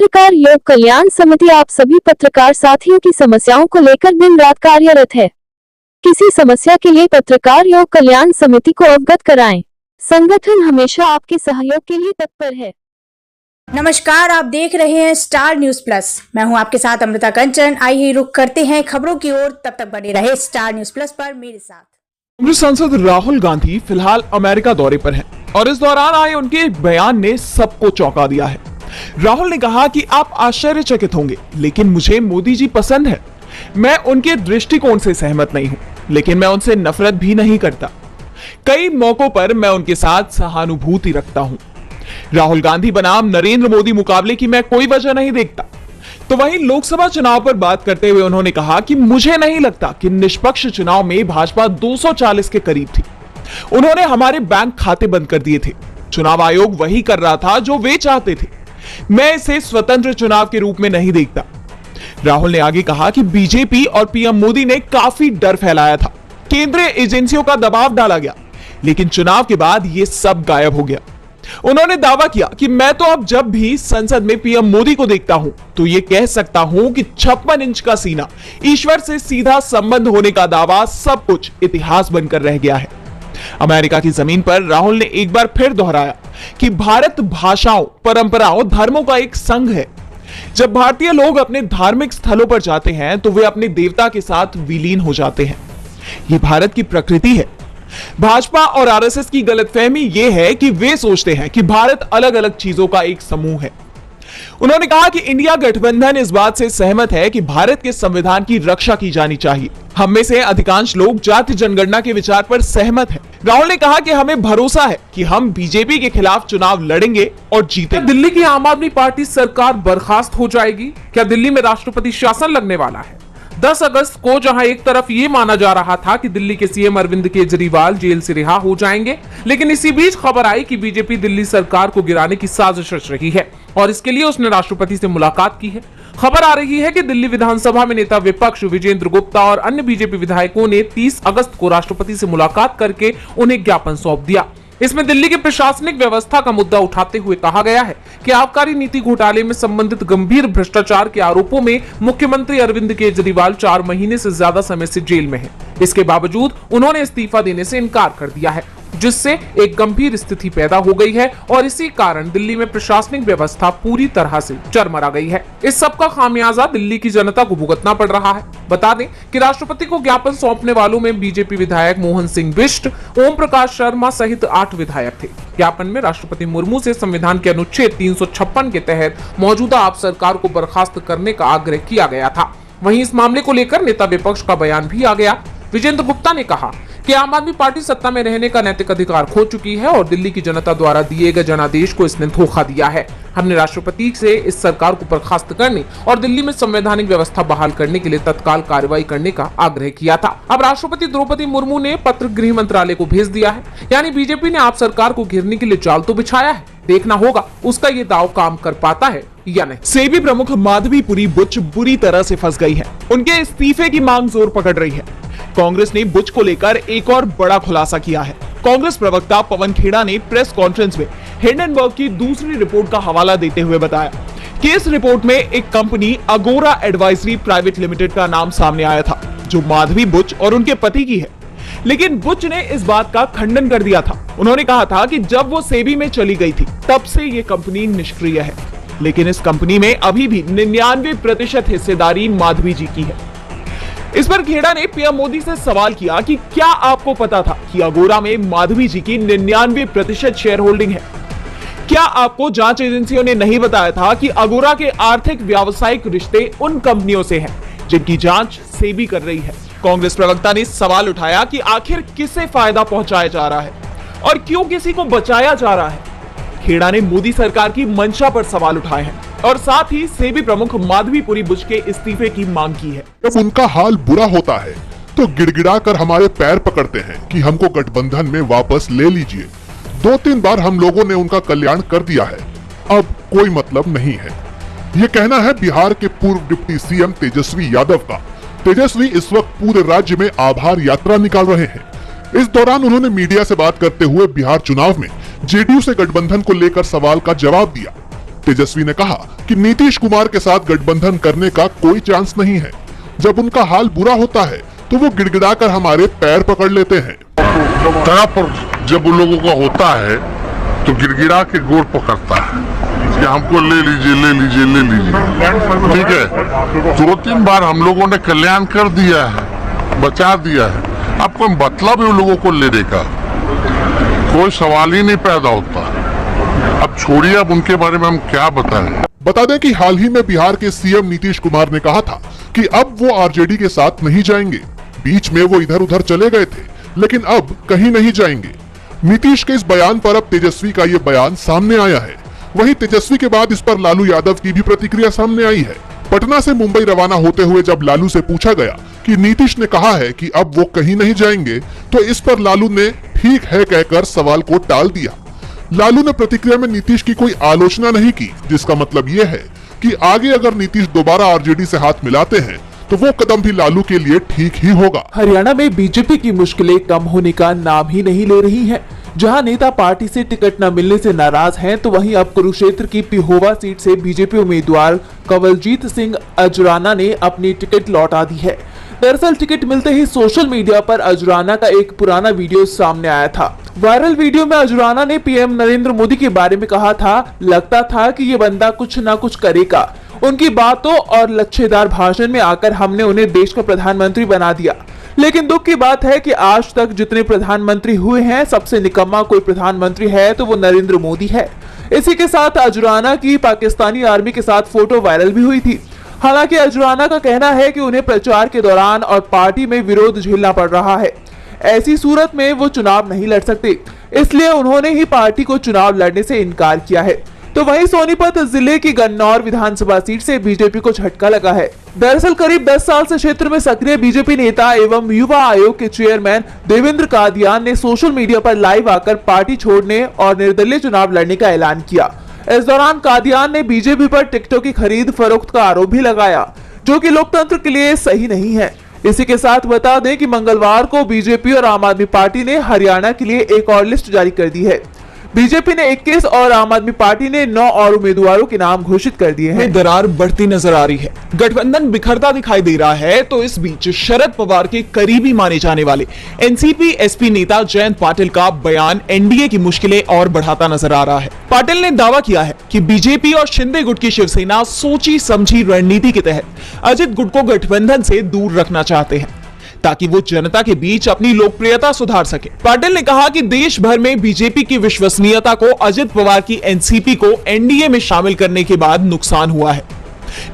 पत्रकार योग कल्याण समिति आप सभी पत्रकार साथियों की समस्याओं को लेकर दिन रात कार्यरत है। किसी समस्या के लिए पत्रकार योग कल्याण समिति को अवगत कराएं। संगठन हमेशा आपके सहयोग के लिए तत्पर है। नमस्कार, आप देख रहे हैं स्टार न्यूज प्लस। मैं हूं आपके साथ अमृता कंचन। आइए रुक करते हैं खबरों की ओर। तब तक बने रहे स्टार न्यूज प्लस पर मेरे साथ। कांग्रेस सांसद राहुल गांधी फिलहाल अमेरिका दौरे पर हैं और इस दौरान आए उनके एक बयान ने सबको चौंका दिया है। राहुल ने कहा कि आप आश्चर्यचकित होंगे, लेकिन मुझे मोदी जी पसंद है। मैं उनके दृष्टिकोण से सहमत नहीं हूं, लेकिन मैं उनसे नफरत भी नहीं करता। कई मौकों पर मैं उनके साथ सहानुभूति रखता हूं। राहुल गांधी बनाम नरेंद्र मोदी मुकाबले की मैं कोई वजह नहीं देखता। तो वहीं लोकसभा चुनाव पर बात करते हुए उन्होंने कहा कि मुझे नहीं लगता कि निष्पक्ष चुनाव में भाजपा 240 के करीब थी। उन्होंने हमारे बैंक खाते बंद कर दिए थे। चुनाव आयोग वही कर रहा था जो वे चाहते थे। मैं इसे स्वतंत्र चुनाव के रूप में नहीं देखता। राहुल ने आगे कहा कि बीजेपी और पीएम मोदी ने काफी डर फैलाया था, केंद्रीय एजेंसियों का दबाव डाला गया, लेकिन चुनाव के बाद यह सब गायब हो गया। उन्होंने दावा किया कि मैं तो अब जब भी संसद में पीएम मोदी को देखता हूं तो यह कह सकता हूं कि 56 इंच का सीना, ईश्वर से सीधा संबंध होने का दावा सब कुछ इतिहास बनकर रह गया है। अमेरिका की जमीन पर राहुल ने एक बार फिर दोहराया कि भारत भाषाओं, परंपराओं, धर्मों का एक संघ है। जब भारतीय लोग अपने धार्मिक स्थलों पर जाते हैं तो वे अपने देवता के साथ विलीन हो जाते हैं। यह भारत की प्रकृति है। भाजपा और आरएसएस की गलतफहमी यह है कि वे सोचते हैं कि भारत अलग अलग चीजों का एक समूह है। उन्होंने कहा कि इंडिया गठबंधन इस बात से सहमत है कि भारत के संविधान की रक्षा की जानी चाहिए। हम में से अधिकांश लोग जाति जनगणना के विचार पर सहमत हैं। राहुल ने कहा कि हमें भरोसा है कि हम बीजेपी के खिलाफ चुनाव लड़ेंगे और जीतेंगे। दिल्ली की आम आदमी पार्टी सरकार बर्खास्त हो जाएगी? क्या दिल्ली में राष्ट्रपति शासन लगने वाला है? 10 अगस्त को जहां एक तरफ ये माना जा रहा था कि दिल्ली के सीएम अरविंद केजरीवाल जेल से रिहा हो जाएंगे, लेकिन इसी बीच खबर आई कि बीजेपी दिल्ली सरकार को गिराने की साजिश रच रही है और इसके लिए उसने राष्ट्रपति से मुलाकात की है। खबर आ रही है कि दिल्ली विधानसभा में नेता विपक्ष विजेंद्र गुप्ता और अन्य बीजेपी विधायकों ने 30 अगस्त को राष्ट्रपति से मुलाकात करके उन्हें ज्ञापन सौंप दिया। इसमें दिल्ली की प्रशासनिक व्यवस्था का मुद्दा उठाते हुए कहा गया है कि आबकारी नीति घोटाले में संबंधित गंभीर भ्रष्टाचार के आरोपों में मुख्यमंत्री अरविंद केजरीवाल 4 महीने से ज्यादा समय से जेल में हैं। इसके बावजूद उन्होंने इस्तीफा देने से इनकार कर दिया है, जिससे एक गंभीर स्थिति पैदा हो गई है और इसी कारण दिल्ली में प्रशासनिक व्यवस्था पूरी तरह से चरमरा गई है। इस सब का खामियाजा दिल्ली की जनता को भुगतना पड़ रहा है। बता दें कि राष्ट्रपति को ज्ञापन सौंपने वालों में बीजेपी विधायक मोहन सिंह बिष्ट, ओम प्रकाश शर्मा सहित 8 विधायक थे। ज्ञापन में राष्ट्रपति मुर्मू से संविधान के अनुच्छेद 356 के तहत मौजूदा आप सरकार को बर्खास्त करने का आग्रह किया गया था। वहीं इस मामले को लेकर नेता विपक्ष का बयान भी आ गया। विजेंद्र गुप्ता ने कहा कि आम आदमी पार्टी सत्ता में रहने का नैतिक अधिकार खो चुकी है और दिल्ली की जनता द्वारा दिए गए जनादेश को इसने धोखा दिया है। हमने राष्ट्रपति से इस सरकार को बर्खास्त करने और दिल्ली में संवैधानिक व्यवस्था बहाल करने के लिए तत्काल कार्रवाई करने का आग्रह किया था। अब राष्ट्रपति द्रौपदी मुर्मू ने पत्र गृह मंत्रालय को भेज दिया है, यानी बीजेपी ने आप सरकार को घेरने के लिए जाल तो बिछाया है। देखना होगा उसका ये दाव काम कर पाता है या नहीं। सेबी प्रमुख माधवीपुरी बुच बुरी तरह से फंस गई है। उनके इस्तीफे की मांग जोर पकड़ रही है। कांग्रेस ने बुच को लेकर एक और बड़ा खुलासा किया है। कांग्रेस प्रवक्ता पवन खेड़ा ने प्रेस कॉन्फ्रेंस में हिंडनबर्ग की दूसरी रिपोर्ट का हवाला देते हुए बताया कि इस रिपोर्ट में एक कंपनी अगोरा एडवाइजरी प्राइवेट लिमिटेड का नाम सामने आया था, जो माधवी बुच और उनके पति की है। लेकिन बुच ने इस बात का खंडन कर दिया था। उन्होंने कहा था कि जब वो सेबी में चली गई थी तब से ये कंपनी निष्क्रिय है, लेकिन इस कंपनी में अभी भी 99% हिस्सेदारी माधवी जी की है। इस पर खेड़ा ने पीएम मोदी से सवाल किया कि क्या आपको पता था कि अगोरा में माधवी जी की 99% शेयर होल्डिंग है? क्या आपको जांच एजेंसियों ने नहीं बताया था कि अगोरा के आर्थिक व्यावसायिक रिश्ते उन कंपनियों से हैं जिनकी जांच सेबी कर रही है? कांग्रेस प्रवक्ता ने सवाल उठाया कि आखिर किसे फायदा पहुंचाया जा रहा है और क्यों किसी को बचाया जा रहा है। खेड़ा ने मोदी सरकार की मंशा पर सवाल उठाए हैं और साथ ही सेबी प्रमुख माधवीपुरी बुच के इस्तीफे की मांग की है। जब उनका हाल बुरा होता है तो गिड़गिड़ा कर हमारे पैर पकड़ते हैं कि हमको गठबंधन में वापस ले लीजिए। 2-3 बार हम लोगों ने उनका कल्याण कर दिया है, अब कोई मतलब नहीं है। ये कहना है बिहार के पूर्व डिप्टी सीएम तेजस्वी यादव का। तेजस्वी इस वक्त पूरे राज्य में आभार यात्रा निकाल रहे हैं। इस दौरान उन्होंने मीडिया से बात करते हुए बिहार चुनाव में जेडीयू से गठबंधन को लेकर सवाल का जवाब दिया। तेजस्वी ने कहा कि नीतीश कुमार के साथ गठबंधन करने का कोई चांस नहीं है। जब उनका हाल बुरा होता है तो वो गिड़गिड़ाकर हमारे पैर पकड़ लेते हैं। तरफ जब उन लोगों का होता है तो गिड़गिड़ा के गोड़ पकड़ता है कि हमको ले लीजिए ले लीजिए ले लीजिए। ठीक है, 2-3 बार हम लोगों ने कल्याण कर दिया है, बचा दिया है। अब कोई मतलब है उन लोगों को लेने का, कोई सवाल ही नहीं पैदा होता। अब छोड़िए, अब उनके बारे में हम क्या बताएं। बता दें कि हाल ही में बिहार के सीएम नीतीश कुमार ने कहा था कि अब वो आरजेडी के साथ नहीं जाएंगे। बीच में वो इधर उधर चले गए थे, लेकिन अब कहीं नहीं जाएंगे। नीतीश के इस बयान पर अब तेजस्वी का ये बयान सामने आया है। वहीं तेजस्वी के बाद इस पर लालू यादव की भी प्रतिक्रिया सामने आई है। पटना से मुंबई रवाना होते हुए जब लालू से पूछा गया कि नीतीश ने कहा है कि अब वो कहीं नहीं जाएंगे, तो इस पर लालू ने ठीक है कहकर सवाल को टाल दिया। लालू ने प्रतिक्रिया में नीतीश की कोई आलोचना नहीं की, जिसका मतलब ये है कि आगे अगर नीतीश दोबारा आरजेडी से हाथ मिलाते हैं तो वो कदम भी लालू के लिए ठीक ही होगा। हरियाणा में बीजेपी की मुश्किलें कम होने का नाम ही नहीं ले रही हैं। जहां नेता पार्टी से टिकट न मिलने से नाराज हैं, तो वहीं अब कुरुक्षेत्र की पिहोवा सीट से बीजेपी उम्मीदवार कंवलजीत सिंह अजराना ने अपनी टिकट लौटा दी है। दरअसल टिकट मिलते ही सोशल मीडिया पर अजराना का एक पुराना वीडियो सामने आया था। वायरल वीडियो में अजराना ने पीएम नरेंद्र मोदी के बारे में कहा था, लगता था कि ये बंदा कुछ ना कुछ करेगा। उनकी बातों और लच्छेदार भाषण में आकर हमने उन्हें देश का प्रधानमंत्री बना दिया। लेकिन दुख की बात है कि आज तक जितने प्रधानमंत्री हुए हैं, सबसे निकम्मा कोई प्रधानमंत्री है तो वो नरेंद्र मोदी है। इसी के साथ अजराना की पाकिस्तानी आर्मी के साथ फोटो वायरल भी हुई थी। हालांकि अजराना का कहना है कि उन्हें प्रचार के दौरान और पार्टी में विरोध झेलना पड़ रहा है। ऐसी सूरत में वो चुनाव नहीं लड़ सकते, इसलिए उन्होंने ही पार्टी को चुनाव लड़ने से इनकार किया है। तो वहीं सोनीपत जिले की गन्नौर विधानसभा सीट से बीजेपी को झटका लगा है। दरअसल करीब 10 साल से क्षेत्र में सक्रिय बीजेपी नेता एवं युवा आयोग के चेयरमैन देवेंद्र कादियान ने सोशल मीडिया पर लाइव आकर पार्टी छोड़ने और निर्दलीय चुनाव लड़ने का ऐलान किया। इस दौरान कादियान ने बीजेपी पर टिकटों की खरीद फरोख्त का आरोप भी लगाया, जो कि लोकतंत्र के लिए सही नहीं है। इसी के साथ बता दें कि मंगलवार को बीजेपी और आम आदमी पार्टी ने हरियाणा के लिए एक और लिस्ट जारी कर दी है। बीजेपी ने 21 और आम आदमी पार्टी ने 9 और उम्मीदवारों के नाम घोषित कर दिए हैं। दरार बढ़ती नजर आ रही है, गठबंधन बिखरता दिखाई दे रहा है। तो इस बीच शरद पवार के करीबी माने जाने वाले एनसीपी एसपी नेता जयंत पाटिल का बयान एनडीए की मुश्किलें और बढ़ाता नजर आ रहा है। पाटिल ने दावा किया है कि बीजेपी और शिंदे गुट की शिवसेना सोची समझी रणनीति के तहत अजित गुट को गठबंधन से दूर रखना चाहते हैं, ताकि वो जनता के बीच अपनी लोकप्रियता सुधार सके। पाटिल ने कहा कि देश भर में बीजेपी की विश्वसनीयता को अजित पवार की एनसीपी को एनडीए में शामिल करने के बाद नुकसान हुआ है।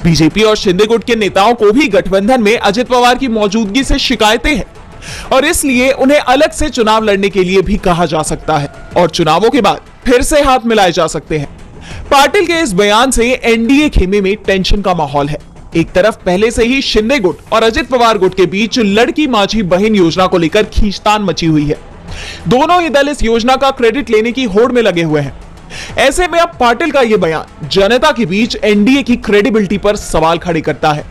बीजेपी और शिंदे गुट के नेताओं को भी गठबंधन में अजित पवार की मौजूदगी से शिकायतें हैं और इसलिए उन्हें अलग से चुनाव लड़ने के लिए भी कहा जा सकता है और चुनावों के बाद फिर से हाथ मिलाए जा सकते हैं। पाटिल के इस बयान से एनडीए खेमे में टेंशन का माहौल है। एक तरफ पहले से ही शिंदे गुट और अजित पवार गुट के बीच लड़की माझी बहन योजना को लेकर खींचतान मची हुई है। दोनों ही दल इस योजना का क्रेडिट लेने की होड़ में लगे हुए हैं। ऐसे में अब पाटिल का यह बयान जनता के बीच एनडीए की क्रेडिबिलिटी पर सवाल खड़े करता है।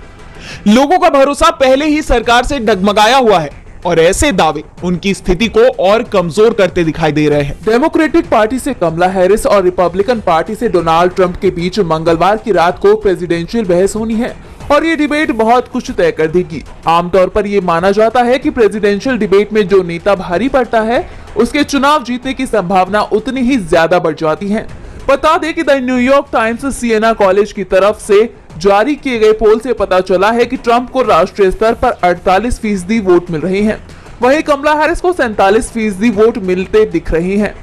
लोगों का भरोसा पहले ही सरकार से डगमगाया हुआ है और ऐसे दावे उनकी स्थिति को और कमजोर करते दिखाई दे रहे हैं। डेमोक्रेटिक पार्टी से कमला हैरिस और रिपब्लिकन पार्टी से डोनाल्ड ट्रंप के बीच मंगलवार की रात को प्रेसिडेंशियल बहस होनी है और ये डिबेट बहुत कुछ तय कर देगी। आमतौर पर ये माना जाता है कि प्रेसिडेंशियल डिबेट में जो नेता भारी पड़ता है, उसके चुनाव जीतने की संभावना उतनी ही ज्यादा बढ़ जाती है। बता दें कि the New York Times Siena College की तरफ से जारी किए गए पोल से पता चला है कि ट्रंप को राष्ट्रीय स्तर पर 48% वोट मिल रहे हैं, वहीं कमला हैरिस को 47% वोट मिलते दिख रहे हैं।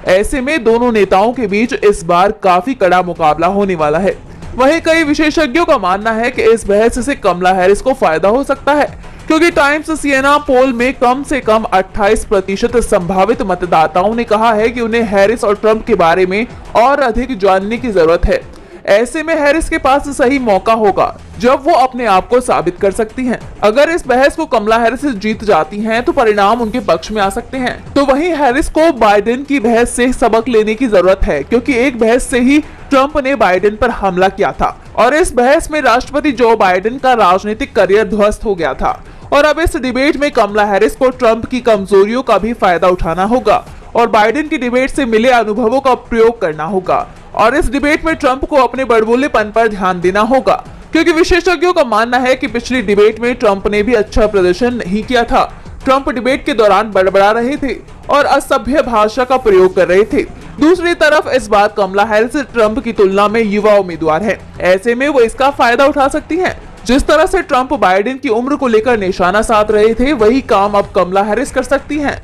ऐसे में दोनों नेताओं के बीच इस बार काफी कड़ा मुकाबला होने वाला है। वहीं कई विशेषज्ञों का मानना है कि इस बहस से कमला हैरिस को फायदा हो सकता है, क्योंकि टाइम्स सिएना पोल में कम से कम 28% संभावित मतदाताओं ने कहा है कि उन्हें हैरिस और ट्रंप के बारे में और अधिक जानने की जरूरत है। ऐसे में हैरिस के पास सही मौका होगा जब वो अपने आप को साबित कर सकती हैं। अगर इस बहस को कमला हैरिस जीत जाती हैं, तो परिणाम उनके पक्ष में आ सकते हैं। तो वहीं हैरिस को बाइडेन की बहस से सबक लेने की जरूरत है, क्योंकि एक बहस से ही ट्रंप ने बाइडेन पर हमला किया था और इस बहस में राष्ट्रपति जो बाइडेन का राजनीतिक करियर ध्वस्त हो गया था। और अब इस डिबेट में कमला हैरिस को ट्रंप की कमजोरियों का भी फायदा उठाना होगा और बाइडेन की डिबेट से मिले अनुभवों का प्रयोग करना होगा और इस डिबेट में ट्रंप को अपने बड़बोलेपन पर ध्यान देना होगा, क्योंकि विशेषज्ञों का मानना है कि पिछली डिबेट में ट्रंप ने भी अच्छा प्रदर्शन नहीं किया था। ट्रंप डिबेट के दौरान बड़बड़ा रहे थे और असभ्य भाषा का प्रयोग कर रहे थे। दूसरी तरफ इस बार कमला हैरिस ट्रंप की तुलना में युवा उम्मीदवार है, ऐसे में वो इसका फायदा उठा सकती हैं। जिस तरह से ट्रंप बाइडेन की उम्र को लेकर निशाना साध रहे थे, वही काम अब कमला हैरिस कर सकती हैं।